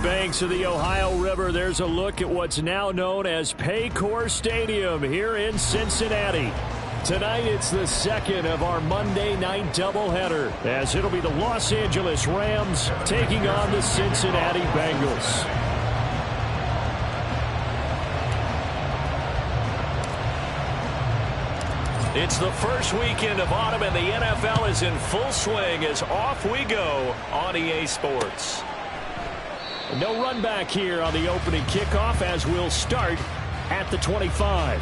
banks of the Ohio River, there's a look at what's now known as Paycor Stadium here in Cincinnati. Tonight, it's the second of our Monday night doubleheader, as it'll be the Los Angeles Rams taking on the Cincinnati Bengals. It's the first weekend of autumn, and the NFL is in full swing as off we go on EA Sports. No run back here on the opening kickoff as we'll start at the 25.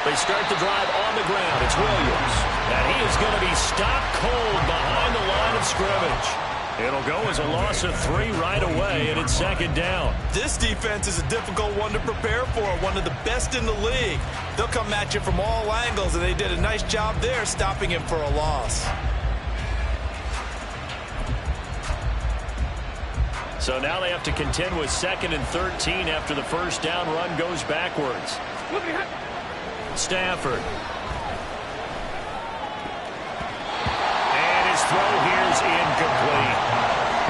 They start the drive on the ground. It's Williams. And he is going to be stopped cold behind the line of scrimmage. It'll go as a loss of 3 right away, and it's second down. This defense is a difficult one to prepare for, one of the best in the league. They'll come at you from all angles, and they did a nice job there stopping him for a loss. So now they have to contend with 2nd and 13 after the first down run goes backwards. Stafford. And his throw here is incomplete.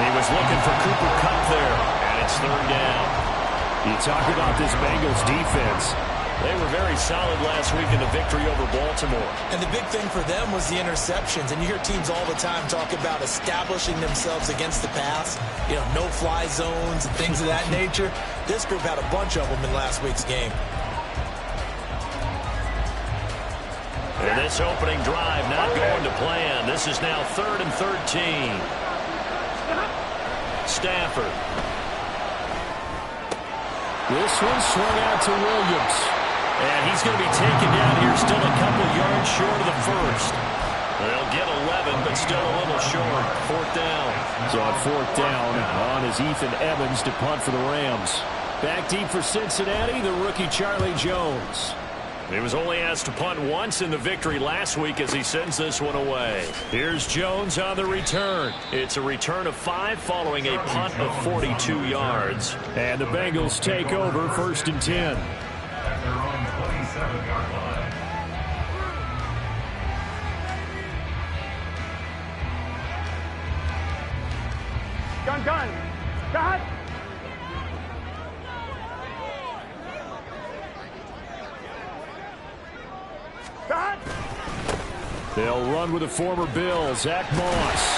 He was looking for Cooper Kupp there, and it's 3rd down. You talk about this Bengals defense. They were very solid last week in the victory over Baltimore. And the big thing for them was the interceptions. And you hear teams all the time talk about establishing themselves against the pass. You know, no-fly zones and things of that nature. This group had a bunch of them in last week's game. And this opening drive not going to plan. This is now 3rd and 13. Stafford. This one swung out to Williams. And he's going to be taken down here, still a couple yards short of the first. They'll get 11, but still a little short. 4th down. So on 4th down, on is Ethan Evans to punt for the Rams. Back deep for Cincinnati, the rookie Charlie Jones. He was only asked to punt once in the victory last week as he sends this one away. Here's Jones on the return. It's a return of 5 following a punt of 42 yards. And the Bengals take over 1st and 10. At their own 27-yard line. Gun. Cut. They'll run with the former Bill, Zach Moss.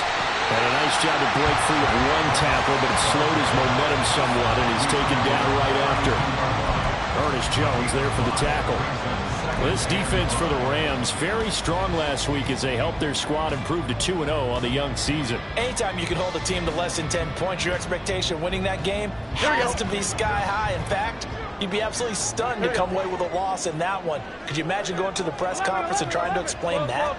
Had a nice job to break free of 1 tackle, but it slowed his momentum somewhat, and he's taken down right after. Ernest Jones there for the tackle. This defense for the Rams, very strong last week as they helped their squad improve to 2-0 on the young season. Anytime you can hold a team to less than 10 points, your expectation of winning that game has to be sky high. In fact, you'd be absolutely stunned to come away with a loss in that one. Could you imagine going to the press conference and trying to explain that?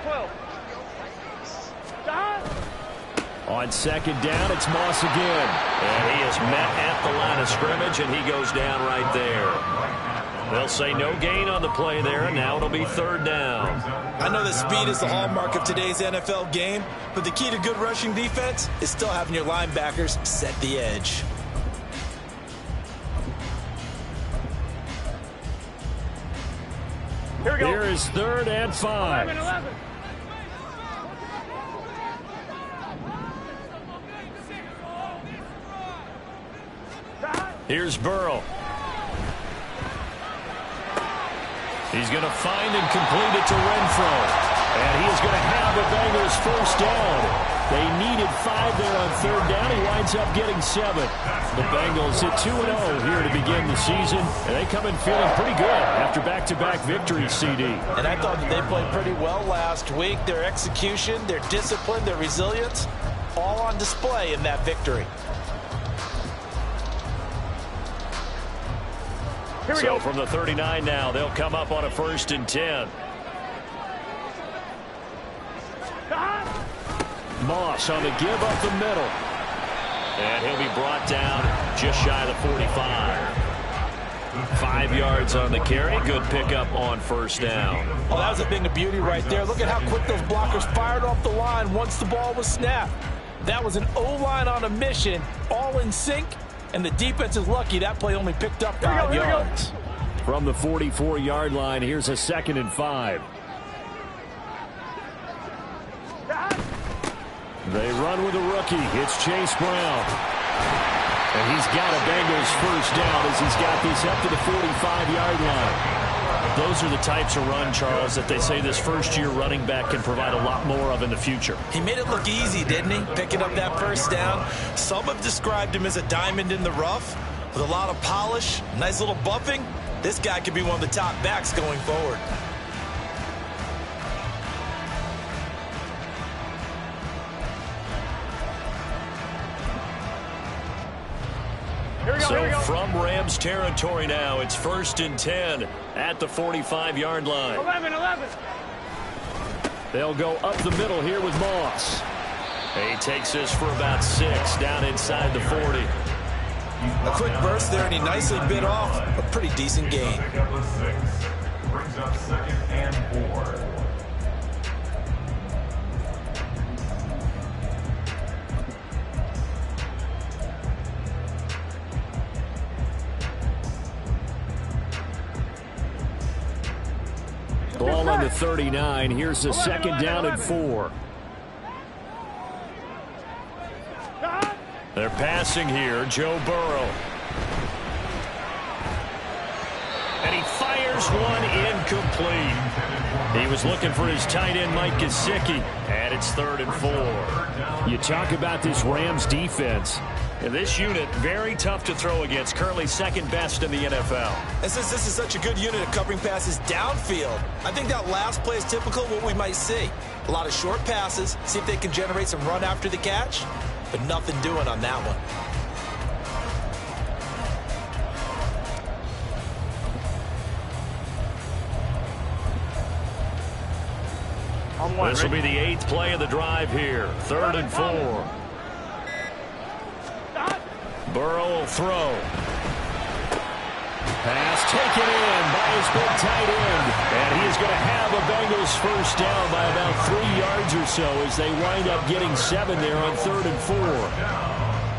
On 2nd down, it's Moss again. And he is met at the line of scrimmage, and he goes down right there. They'll say no gain on the play there, and now it'll be 3rd down. I know that speed is the hallmark of today's NFL game, but the key to good rushing defense is still having your linebackers set the edge. Here is 3rd and 5. 11. Here's Burrow. He's going to find and complete it to Renfro. And he is going to have the Bengals 1st down. They needed 5 there on 3rd down. He winds up getting 7. The Bengals hit 2-0 here to begin the season. And they come in feeling pretty good after back-to-back victories, CD. And I thought that they played pretty well last week. Their execution, their discipline, their resilience, all on display in that victory. So from the 39 now, they'll come up on a 1st and 10. Moss on the give up the middle. And he'll be brought down just shy of the 45. 5 yards on the carry. Good pickup on first down. Oh, that was a thing of beauty right there. Look at how quick those blockers fired off the line once the ball was snapped. That was an O-line on a mission, all in sync, and the defense is lucky that play only picked up 5 yards. From the 44-yard line, here's a 2nd and 5. They run with a rookie. It's Chase Brown. And he's got a Bengals first down as he's got this up to the 45-yard line. Those are the types of run, Charles, that they say this first-year running back can provide a lot more of in the future. He made it look easy, didn't he? Picking up that first down. Some have described him as a diamond in the rough with a lot of polish, nice little buffing. This guy could be one of the top backs going forward. So from Rams territory now, it's 1st and 10 at the 45-yard line. 11. They'll go up the middle here with Moss. He takes this for about 6 down inside the 40. A quick burst there, and he nicely bit off a pretty decent gain. Pickup of 6. Brings up 2nd and 4. Ball on the 39. Here's the 2nd down and 4. They're passing here. Joe Burrow. And he fires one incomplete. He was looking for his tight end, Mike Gesicki. And it's 3rd and 4. You talk about this Rams defense. And this unit, very tough to throw against. Currently 2nd best in the NFL. And since this is such a good unit of covering passes downfield, I think that last play is typical of what we might see. A lot of short passes, see if they can generate some run after the catch, but nothing doing on that one. This will be the 8th play of the drive here. 3rd and 4. Burrow will throw. Pass taken in by his big tight end. And he is going to have a Bengals first down by about 3 yards or so as they wind up getting 7 there on 3rd and 4.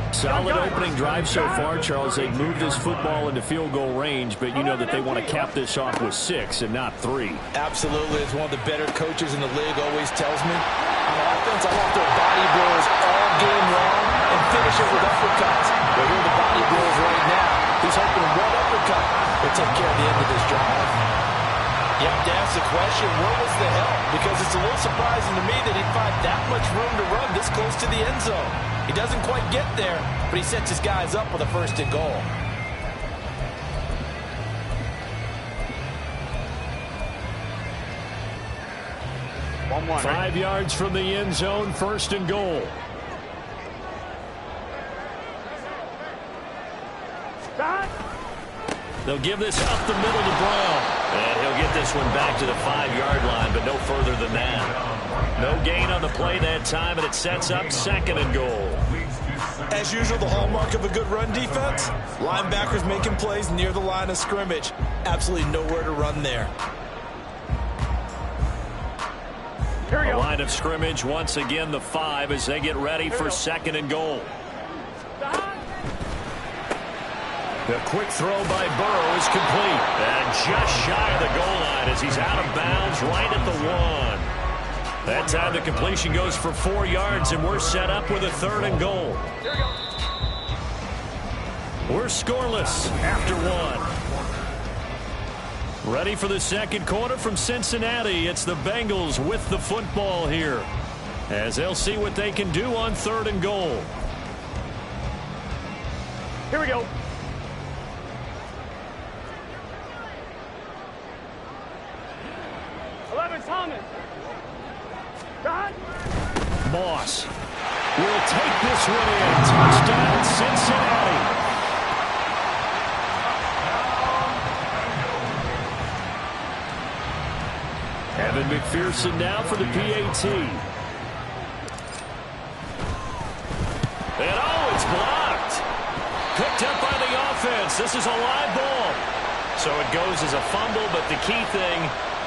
Solid opening drive so far, Charles. They've moved this football into field goal range, but you know that they want to cap this off with 6 and not 3. Absolutely. As one of the better coaches in the league always tells me, on offense, I want their body blows all game long and finish it with uppercuts. But here are the body blows right now. He's hoping one uppercut will take care of the end of this drive. You have to ask the question, where was the help? Because it's a little surprising to me that he'd find that much room to run this close to the end zone. He doesn't quite get there, but he sets his guys up with a 1st and goal. One. 5 yards from the end zone, 1st and goal. They'll give this up the middle to Brown. And he'll get this one back to the 5-yard line, but no further than that. No gain on the play that time, and it sets up 2nd and goal. As usual, the hallmark of a good run defense, linebackers making plays near the line of scrimmage. Absolutely nowhere to run there. Here we The go. line of scrimmage, once again, the 5 as they get ready for 2nd and goal. The quick throw by Burrow is complete. And just shy of the goal line as he's out of bounds right at the 1. That time the completion goes for 4 yards, and we're set up with a 3rd and goal. We're scoreless after 1. Ready for the 2nd quarter from Cincinnati. It's the Bengals with the football here, as they'll see what they can do on 3rd and goal. Here we go. Thomas. Moss will take this one in. Touchdown, Cincinnati. Evan McPherson now for the PAT. And oh, it's blocked. Picked up by the offense. This is a live ball. So it goes as a fumble, but the key thing,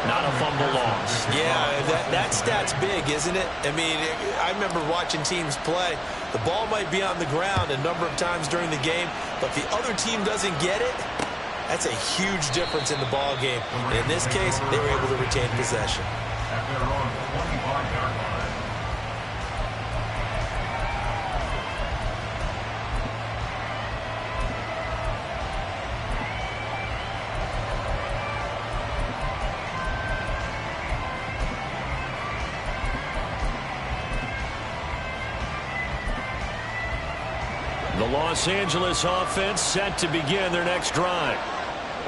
not a fumble loss. Yeah, that stat's big, isn't it? I mean, I remember watching teams play. The ball might be on the ground a number of times during the game, but the other team doesn't get it. That's a huge difference in the ball game. And in this case, they were able to retain possession. At their own 25-yard line. The Los Angeles offense set to begin their next drive.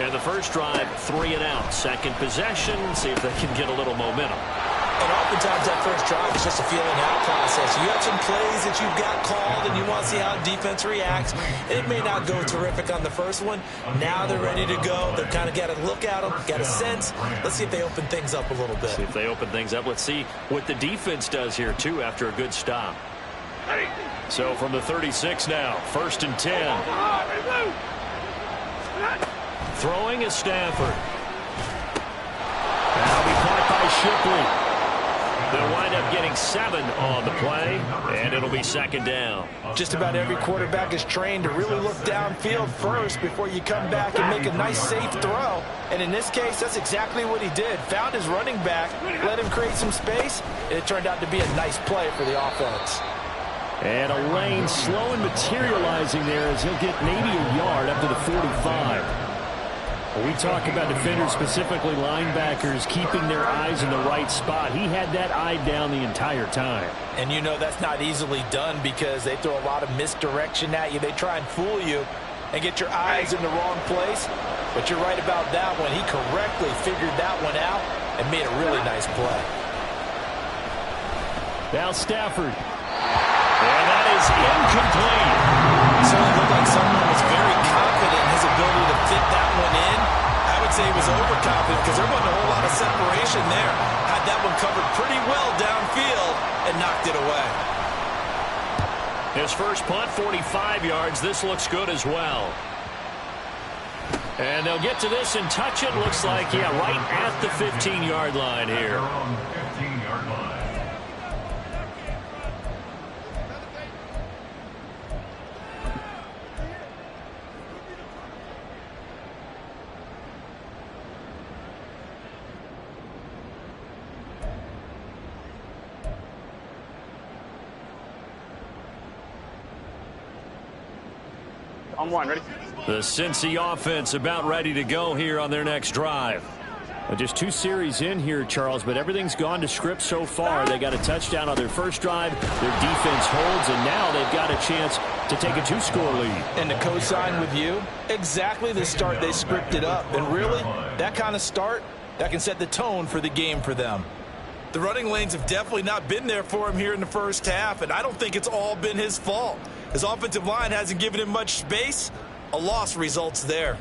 And the first drive, 3 and out. Second possession, see if they can get a little momentum. And oftentimes that first drive is just a feeling out process. You have some plays that you've got called and you want to see how defense reacts. And it may not go terrific on the first one. Now they're ready to go. They've kind of got to look at them, got a sense. Let's see if they open things up a little bit. See if they open things up. Let's see what the defense does here, too, after a good stop. So from the 36 now, 1st and 10. Throwing is Stafford. That'll be caught by Shipley. They'll wind up getting 7 on the play, and it'll be 2nd down. Just about every quarterback is trained to really look downfield first before you come back and make a nice, safe throw. And in this case, that's exactly what he did. Found his running back, let him create some space, and it turned out to be a nice play for the offense. And a lane slow and materializing there as he'll get maybe a yard up to the 45. When we talk about defenders, specifically linebackers, keeping their eyes in the right spot, he had that eye down the entire time. And you know that's not easily done because they throw a lot of misdirection at you. They try and fool you and get your eyes in the wrong place. But you're right about that one. He correctly figured that one out and made a really nice play. Now Stafford. And that is incomplete. It certainly looked like someone was very confident in his ability to fit that one in. I would say he was overconfident because there wasn't a whole lot of separation there. Had that one covered pretty well downfield and knocked it away. His first punt, 45 yards. This looks good as well. And they'll get to this and touch it. Looks like, yeah, right at the 15-yard line here. 15-yard line. On one, ready? The Cincy offense about ready to go here on their next drive. Just 2 series in here, Charles, but everything's gone to script so far. They got a touchdown on their first drive. Their defense holds, and now they've got a chance to take a 2-score lead. And to co-sign with you, exactly the start they scripted up. And really, that kind of start, that can set the tone for the game for them. The running lanes have definitely not been there for him here in the first half, and I don't think it's all been his fault. His offensive line hasn't given him much space. A loss results there.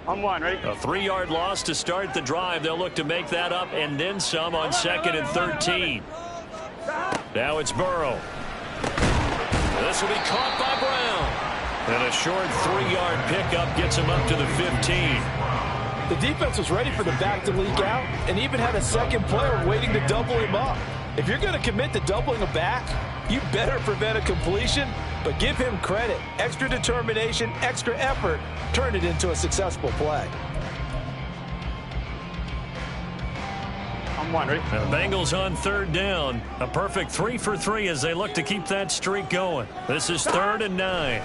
On one, ready? A 3-yard loss to start the drive. They'll look to make that up and then some on 2nd and 13. Now it's Burrow. This will be caught by Brown. And a short 3-yard pickup gets him up to the 15. The defense was ready for the back to leak out and even had a second player waiting to double him up. If you're going to commit to doubling a back, you better prevent a completion, but give him credit. Extra determination, extra effort, turned it into a successful play. On one, ready? The Bengals on 3rd down. A perfect 3 for 3 as they look to keep that streak going. This is 3rd and 9.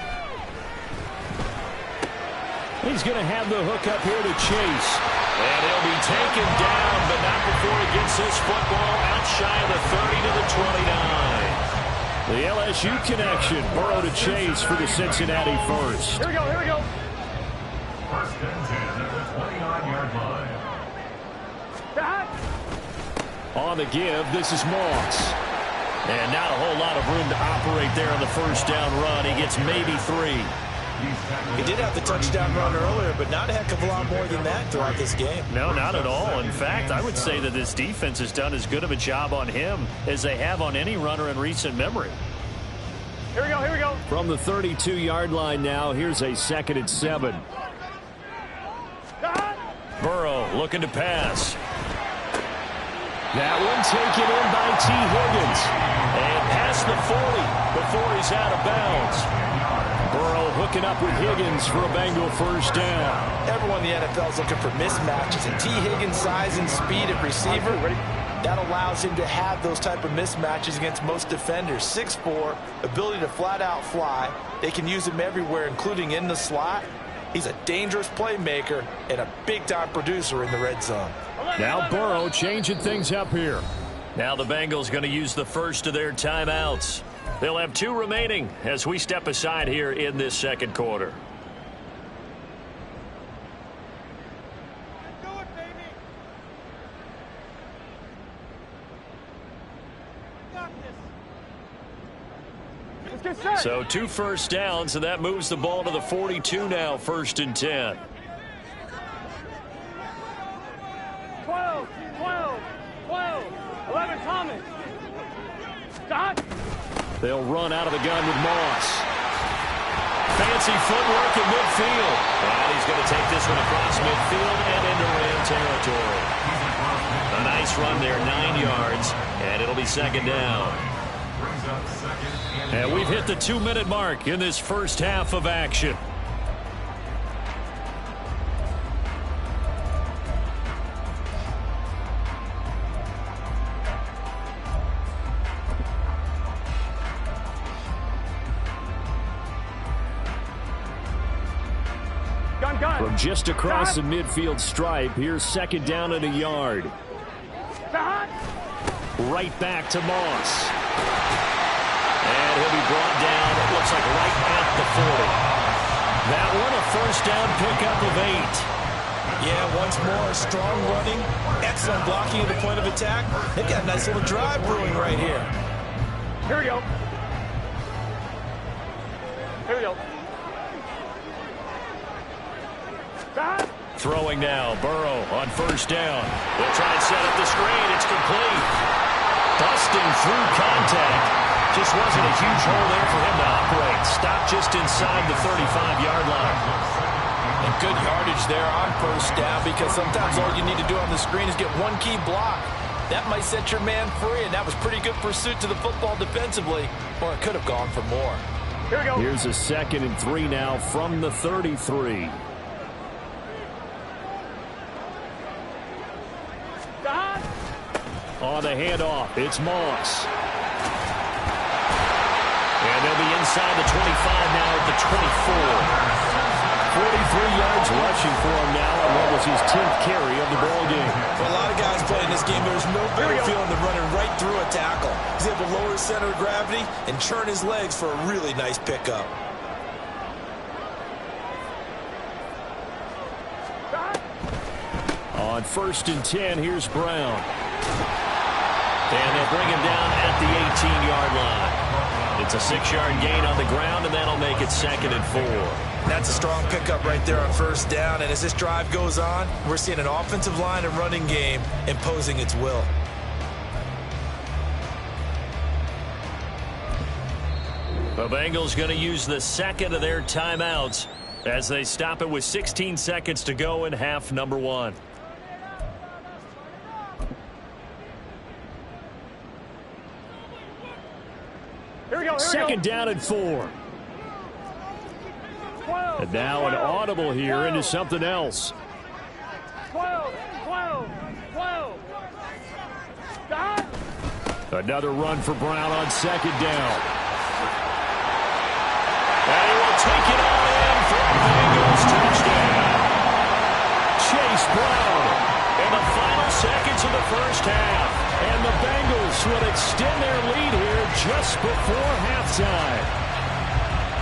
He's going to have the hook up here to Chase. And he'll be taken down, but not before he gets this football out shy of the 30 to the 29. The LSU connection. Burrow to Chase for the Cincinnati first. Here we go, here we go. 1st and 10 at the 29-yard line. On the give, this is Moss. And not a whole lot of room to operate there on the first down run. He gets maybe 3. He did have the touchdown run earlier, but not a heck of a lot more than that throughout this game. No, not at all. In fact, I would say that this defense has done as good of a job on him as they have on any runner in recent memory. Here we go, here we go. From the 32-yard line now, here's a 2nd and 7. Burrow looking to pass. That one taken in by T. Higgins. And past the 40 before he's out of bounds. Burrow hooking up with Higgins for a Bengal first down. Everyone in the NFL is looking for mismatches, and T. Higgins' size and speed at receiver, that allows him to have those type of mismatches against most defenders. 6'4", ability to flat-out fly. They can use him everywhere, including in the slot. He's a dangerous playmaker and a big-time producer in the red zone. Now Burrow changing things up here. Now the Bengals going to use the first of their timeouts. They'll have 2 remaining as we step aside here in this second quarter. So 2 first downs, and that moves the ball to the 42 now, 1st and 10. 12, 11, Thomas. Dot. They'll run out of the gun with Moss. Fancy footwork in midfield. And he's going to take this one across midfield and into Ram territory. A nice run there, 9 yards, and it'll be 2nd down. And we've hit the 2-minute mark in this first half of action. From just across the midfield stripe, here's 2nd down and a yard. Right back to Moss. And he'll be brought down, it looks like right at the 40. That one a first down pickup of 8. Yeah, once more, strong running, excellent blocking at the point of attack. They've got a nice little drive brewing right here. Here we go. Here we go. Throwing now, Burrow on first down. They'll try and set up the screen. It's complete. Busting through contact. Just wasn't a huge hole there for him to operate. Stopped just inside the 35-yard line. And good yardage there on first down, because sometimes all you need to do on the screen is get one key block. That might set your man free, and that was pretty good pursuit to the football defensively, or it could have gone for more. Here we go. Here's a 2nd and 3 now from the 33. On the handoff, it's Moss. And they'll be inside the 25 now at the 24. 43 yards rushing for him now on what was his 10th carry of the ball game. For a lot of guys playing this game, there's no better feeling than running right through a tackle. He's able to lower his center of gravity and churn his legs for a really nice pickup. On 1st and 10, here's Brown. And they'll bring him down at the 18-yard line. It's a 6-yard gain on the ground, and that'll make it 2nd and 4. That's a strong pickup right there on first down, and as this drive goes on, we're seeing an offensive line and running game imposing its will. The Bengals going to use the 2nd of their timeouts as they stop it with 16 seconds to go in half number 1. Second down and 4. 12, And now an audible here into something else. 12. Another run for Brown on 2nd down. And he will take it all in for a Bengals touchdown. Chase Brown in the final seconds of the first half. And the Bengals will extend their lead here just before halftime.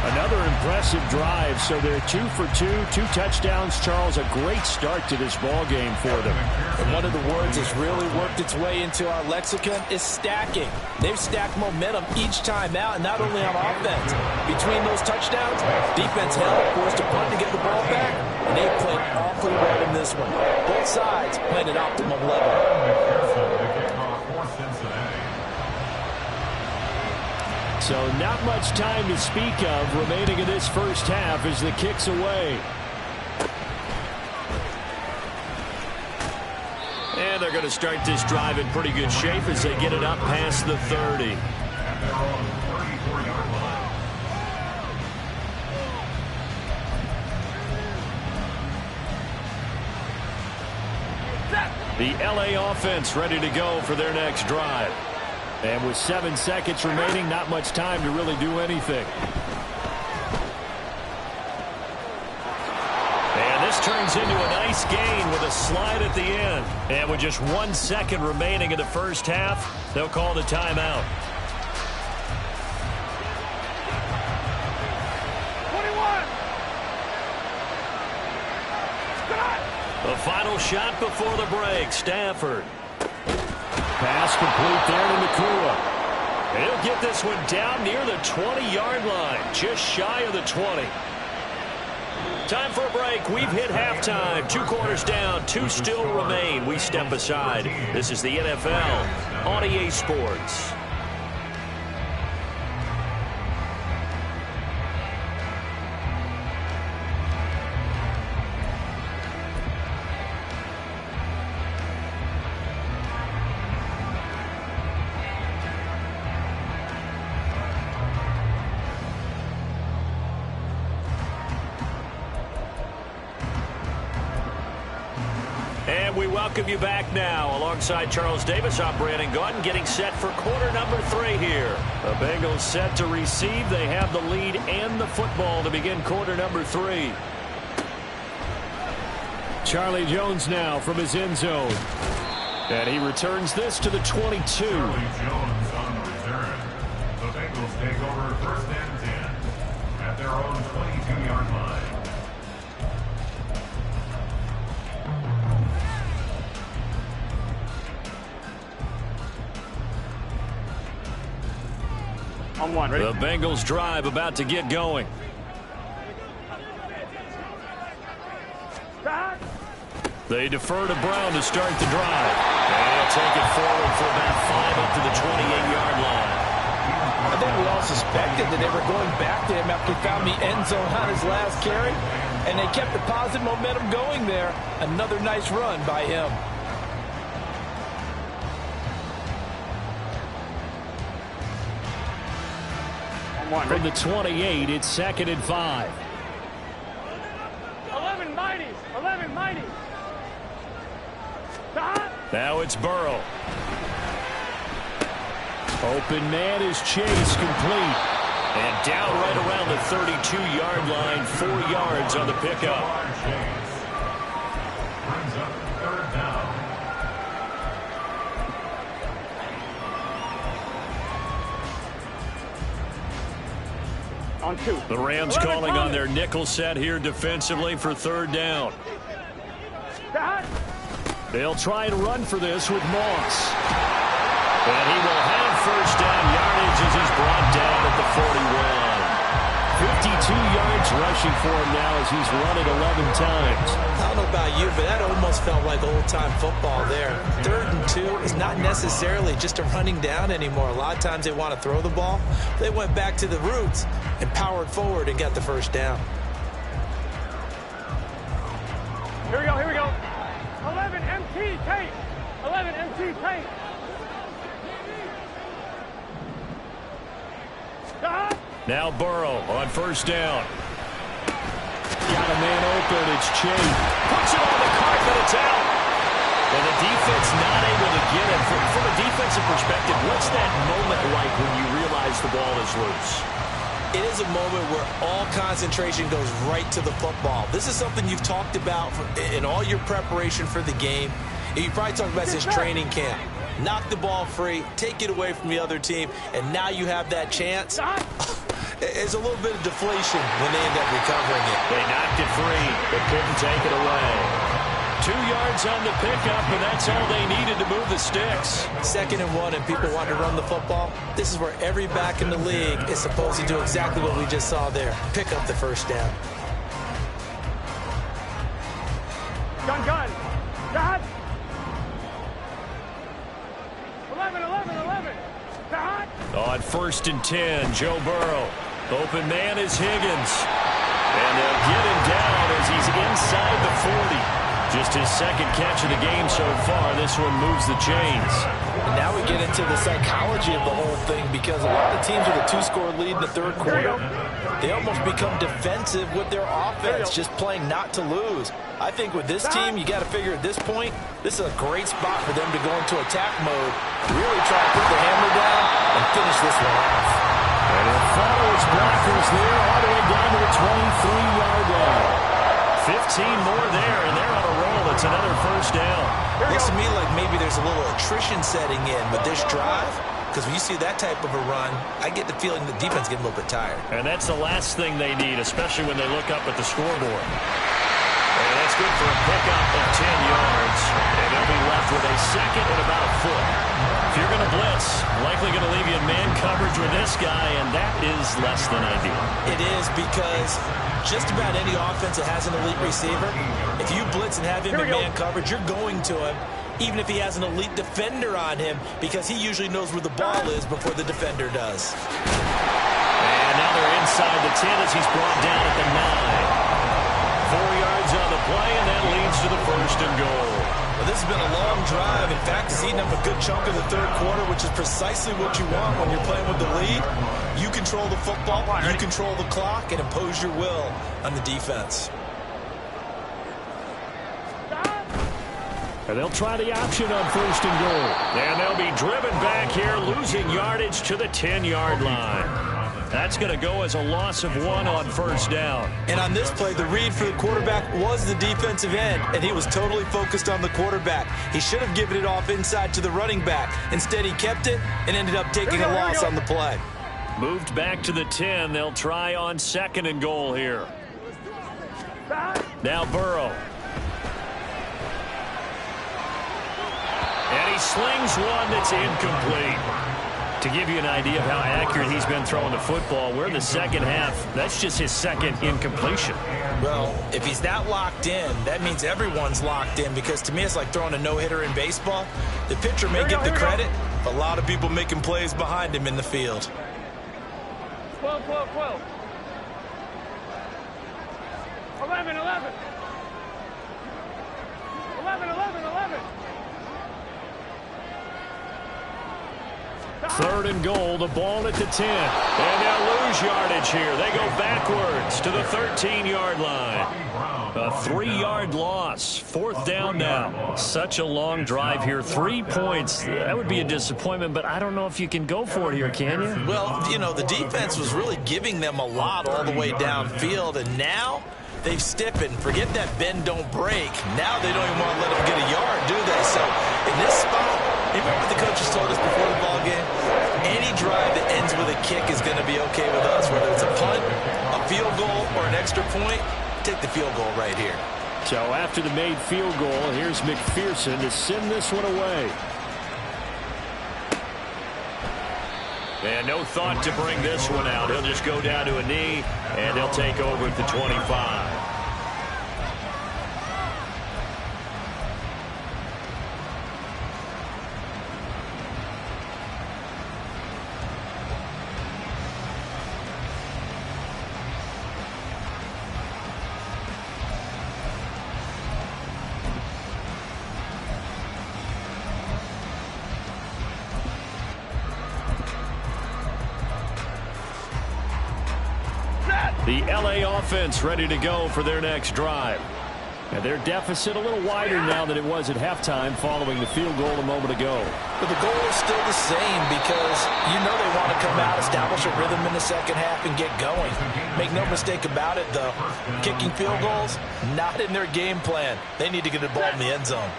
Another impressive drive, so they're 2 for 2, 2 touchdowns. Charles, a great start to this ball game for them. And one of the words that's really worked its way into our lexicon is stacking. They've stacked momentum each time out, and not only on offense. Between those touchdowns, defense held, forced a punt to get the ball back, and they played awfully well in this one. Both sides playing at optimum level. So not much time to speak of remaining in this first half as the kick's away. And they're going to start this drive in pretty good shape as they get it up past the 30. The LA offense ready to go for their next drive. And with 7 seconds remaining, not much time to really do anything. And this turns into a nice gain with a slide at the end. And with just 1 second remaining in the first half, they'll call the timeout. 21. The final shot before the break, Stafford. Pass complete there to Nakua. He'll get this one down near the 20-yard line, just shy of the 20. Time for a break. We've hit halftime. 2 quarters down, 2 still remain. We step aside. This is the NFL on EA Sports. And we welcome you back now. Alongside Charles Davis, I'm Brandon Gaudin, getting set for quarter number 3 here. The Bengals set to receive. They have the lead and the football to begin quarter number 3. Charlie Jones now from his end zone. And he returns this to the 22. Charlie Jones on the return. The Bengals take over first and 10 at their own 22-yard line. On 1, ready? The Bengals drive about to get going. They defer to Brown to start the drive. And he'll take it forward for about 5 up to the 28-yard line. I think we all suspected that they were going back to him after he found the end zone on his last carry. And they kept the positive momentum going there. Another nice run by him. From the 28, it's 2nd and 5. 11 mighties. 11 mighties. Now it's Burrow. Open man is Chase, complete. And down right around the 32-yard line, 4 yards on the pickup. Brings up third down. On 2. The Rams calling on their nickel set here defensively for 3rd down. They'll try and run for this with Moss. And he will have first down yardage as he's brought down at the 41. 52 yards rushing for him now as he's run it 11 times. I don't know about you, but that almost felt like old-time football there. 3rd and 2 is not necessarily just a running down anymore. A lot of times they want to throw the ball. They went back to the roots and powered forward and got the first down. Here we go, here we go. 11 MT tape. 11 MT tape. Now Burrow on first down. Got a man open. It's Chase. Puts it on the carpet. It's out. And the defense not able to get it. From a defensive perspective, what's that moment like when you realize the ball is loose? It is a moment where all concentration goes right to the football. This is something you've talked about in all your preparation for the game. You probably talked about this training camp. Knock the ball free, take it away from the other team, and now you have that chance. There's a little bit of deflation when they end up recovering it. They knocked it free, but couldn't take it away. 2 yards on the pickup, and that's all they needed to move the sticks. 2nd and 1, and people want to run the football. This is where every back in the league is supposed to do exactly what we just saw there. Pick up the first down. Gun. Dad. 11. Dad. On 1st and 10, Joe Burrow. Open man is Higgins. And they'll get him down as he's inside the 40. Just his 2nd catch of the game so far. This one moves the chains. And now we get into the psychology of the whole thing, because a lot of teams with a 2-score lead in the 3rd quarter, they almost become defensive with their offense, just playing not to lose. I think with this team, you got to figure at this point, this is a great spot for them to go into attack mode, really try to put the hammer down and finish this one off. And he'll follow his blockers there all the way down to the 23-yard line. 15 more there, and they're on a roll. It's another first down. Looks to me like maybe there's a little attrition setting in with this drive, because when you see that type of a run, I get the feeling the defense getting a little bit tired. And that's the last thing they need, especially when they look up at the scoreboard. And that's good for a pickup of 10 yards. And they'll be left with a 2nd and about a foot. If you're going to blitz, likely going to leave you in man coverage with this guy, and that is less than ideal. It is, because just about any offense that has an elite receiver, if you blitz and have him in man coverage, you're going to him, even if he has an elite defender on him, because he usually knows where the ball is before the defender does. And now they're inside the 10 as he's brought down at the 9. 4 yards on the play, and that leads to the 1st and goal. Well, this has been a long drive. In fact, it's eaten up a good chunk of the 3rd quarter, which is precisely what you want when you're playing with the lead. You control the football, you control the clock, and impose your will on the defense. And they'll try the option on 1st and goal. And they'll be driven back here, losing yardage to the 10-yard line. That's going to go as a loss of 1 on 1st down. And on this play, the read for the quarterback was the defensive end, and he was totally focused on the quarterback. He should have given it off inside to the running back. Instead, he kept it and ended up taking a loss on the play. Moved back to the 10. They'll try on 2nd and goal here. Now Burrow. And he slings one that's incomplete. To give you an idea of how accurate he's been throwing the football, we're in the 2nd half. That's just his 2nd incompletion. Well, if he's not locked in, that means everyone's locked in, because to me it's like throwing a no-hitter in baseball. The pitcher may get the credit, but a lot of people making plays behind him in the field. 12. 11. 3rd and goal, the ball at the 10. And they'll lose yardage here. They go backwards to the 13-yard line. A 3-yard loss. 4th down now. Such a long drive here. 3 points. That would be a disappointment, but I don't know if you can go for it here, can you? Well, you know, the defense was really giving them a lot all the way downfield, and now they've stiffened. Forget that bend, don't break. Now they don't even want to let them get a yard, do they? So in this spot, remember what the coaches told us before the ball game? Any drive that ends with a kick is going to be okay with us, whether it's a punt, a field goal, or an extra point. Take the field goal right here. So after the made field goal, here's McPherson to send this one away. And no thought to bring this one out. He'll just go down to a knee, and he'll take over at the 25. The LA offense ready to go for their next drive. And their deficit a little wider now than it was at halftime following the field goal a moment ago. But the goal is still the same, because you know they want to come out, establish a rhythm in the 2nd half, and get going. Make no mistake about it, though. Kicking field goals, not in their game plan. They need to get the ball in the end zone.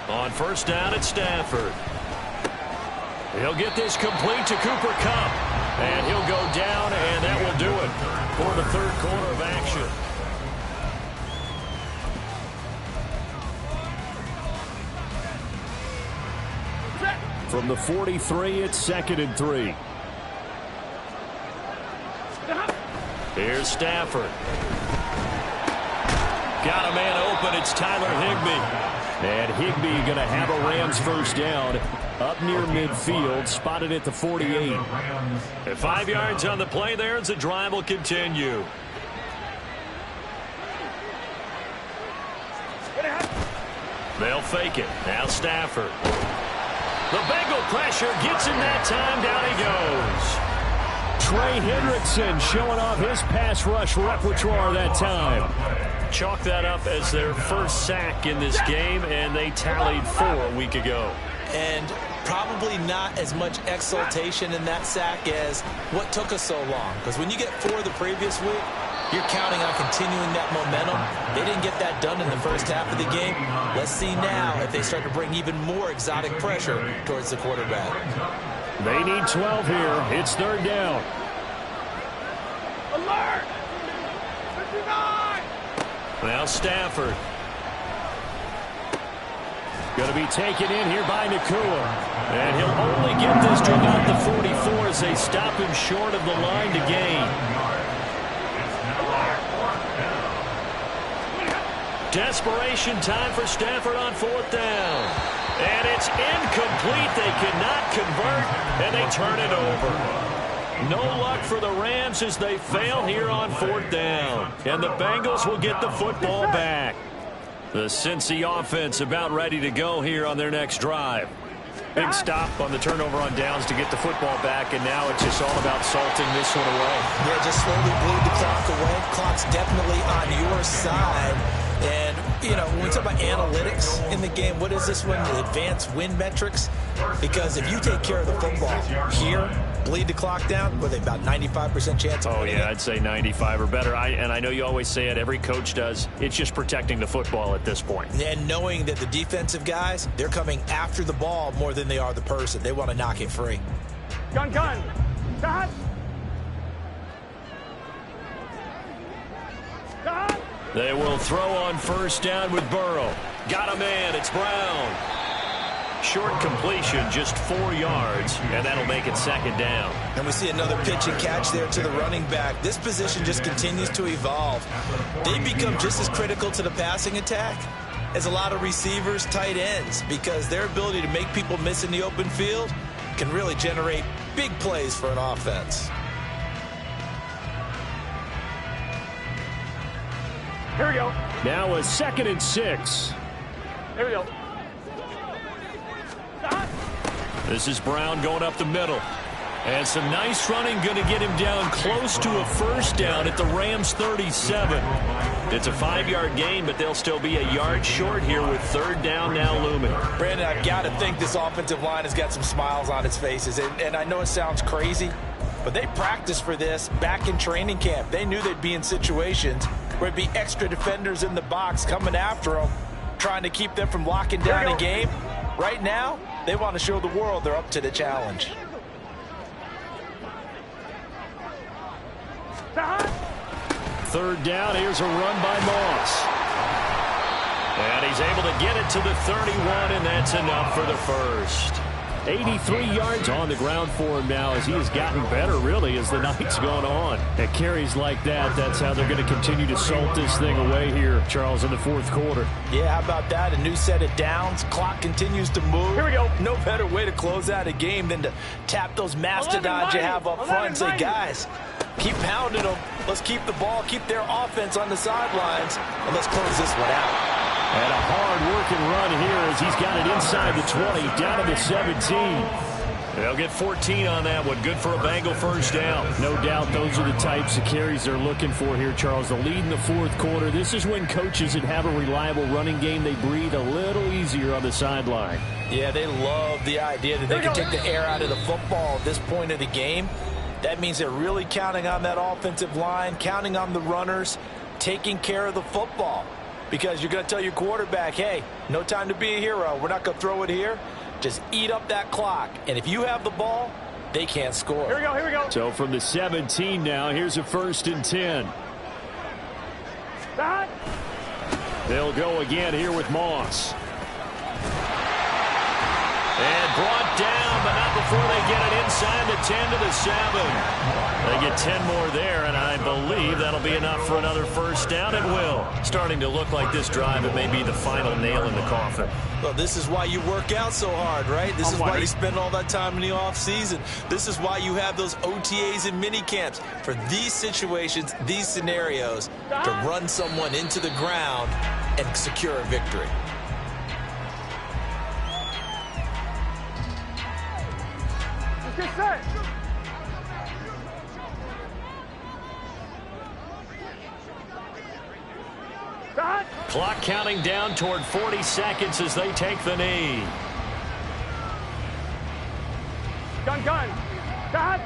On 1st down at Stafford. He'll get this complete to Cooper Kupp. And he'll go down, and that will do it for the third quarter of action. From the 43, it's 2nd and 3. Here's Stafford. Got a man open. It's Tyler Higbee. And Higbee going to have a Rams first down up near midfield, spotted at the 48. At 5 yards on the play there as the drive will continue. They'll fake it. Now Stafford. The Bengal pressure gets him that time. Down he goes. Trey Hendrickson showing off his pass rush repertoire that time. Chalk that up as their first sack in this game, and they tallied 4 a week ago. And probably not as much exultation in that sack as what took us so long. Because when you get 4 the previous week, you're counting on continuing that momentum. They didn't get that done in the first half of the game. Let's see now if they start to bring even more exotic pressure towards the quarterback. They need 12 here. It's 3rd down. Alert! 59! Now Stafford. Going to be taken in here by Nakua. And he'll only get this to about the 44 as they stop him short of the line to gain. Desperation time for Stafford on 4th down. And it's incomplete. They cannot convert, and they turn it over. No luck for the Rams as they fail here on 4th down. And the Bengals will get the football back. The Cincy offense about ready to go here on their next drive. Big stop on the turnover on downs to get the football back, and now it's just all about salting this one away. Yeah, just slowly bleed the clock away. Clock's definitely on your side. And, you know, when we talk about analytics in the game, what is this one? The advanced win metrics? Because if you take care of the football here, bleed the clock down, with about 95% chance of winning. Oh, yeah, I'd say 95 or better. And I know you always say it, every coach does. It's just protecting the football at this point. And knowing that the defensive guys, they're coming after the ball more than they are the person. They want to knock it free. Gun. Stop! Stop! They will throw on 1st down with Burrow. Got a man. It's Brown. Short completion, just 4 yards, and that'll make it 2nd down. And we see another pitch and catch there to the running back. This position just continues to evolve. They become just as critical to the passing attack as a lot of receivers, tight ends, because their ability to make people miss in the open field can really generate big plays for an offense. Here we go. Now a 2nd and 6. Here we go. Stop! This is Brown going up the middle. And some nice running, going to get him down close to a 1st down at the Rams 37. It's a 5-yard gain, but they'll still be a yard short here with 3rd down now looming. Brandon, I've got to think this offensive line has got some smiles on its faces. And I know it sounds crazy, but they practiced for this back in training camp. They knew they'd be in situations where it'd be extra defenders in the box coming after them, trying to keep them from locking down a game. Right now, they want to show the world they're up to the challenge. Stop! 3rd down, here's a run by Moss. And he's able to get it to the 31, and that's enough for the first. 83 yards on the ground for him now as he has gotten better, really, as the night's gone on. At carries like that, that's how they're going to continue to salt this thing away here, Charles, in the 4th quarter. Yeah, how about that? A new set of downs. Clock continues to move. Here we go. No better way to close out a game than to tap those mastodons you have up front and say, guys, keep pounding them. Let's keep the ball, keep their offense on the sidelines, and let's close this one out. And a hard-working run here as he's got it inside the 20, down to the 17. They'll get 14 on that one. Good for a Bengal 1st down. No doubt those are the types of carries they're looking for here, Charles. The lead in the 4th quarter. This is when coaches that have a reliable running game, they breathe a little easier on the sideline. Yeah, they love the idea that they can take the air out of the football at this point of the game. That means they're really counting on that offensive line, counting on the runners, taking care of the football. Because you're going to tell your quarterback, hey, no time to be a hero. We're not going to throw it here. Just eat up that clock. And if you have the ball, they can't score. Here we go, here we go. So from the 17 now, here's a 1st and 10. Stop. They'll go again here with Moss. And brought down, but not before they get it inside the 10 to the 7. They get 10 more there, and I believe that'll be enough for another 1st down. It will. Starting to look like this drive, it may be the final nail in the coffin. Well, this is why you work out so hard, right? This is why you spend all that time in the offseason. This is why you have those OTAs and mini camps for these situations, these scenarios, to run someone into the ground and secure a victory. Get set. Stop. Clock counting down toward 40 seconds as they take the knee. Gun. Stop.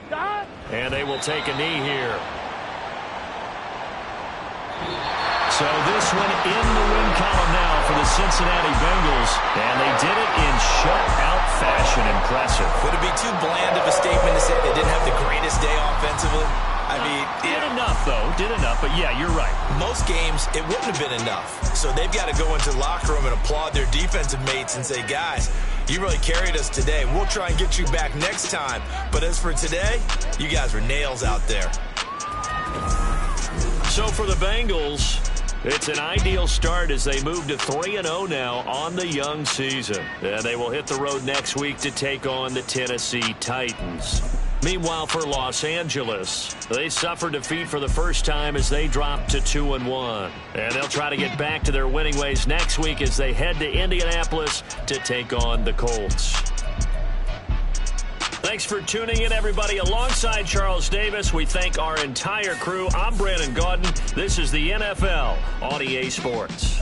Stop. And they will take a knee here. So this one in the win column now for the Cincinnati Bengals. And they did it in shutout fashion. Impressive. Would it be too bland of a statement to say they didn't have the greatest day offensively? I mean, did enough, though. Did enough. But, yeah, you're right. Most games, it wouldn't have been enough. So they've got to go into the locker room and applaud their defensive mates and say, guys, you really carried us today. We'll try and get you back next time. But as for today, you guys were nails out there. So for the Bengals, it's an ideal start as they move to 3-0 now on the young season. And they will hit the road next week to take on the Tennessee Titans. Meanwhile, for Los Angeles, they suffered defeat for the first time as they dropped to 2-1. And they'll try to get back to their winning ways next week as they head to Indianapolis to take on the Colts. Thanks for tuning in, everybody. Alongside Charles Davis, we thank our entire crew. I'm Brandon Gaudin. This is the NFL on EA Sports.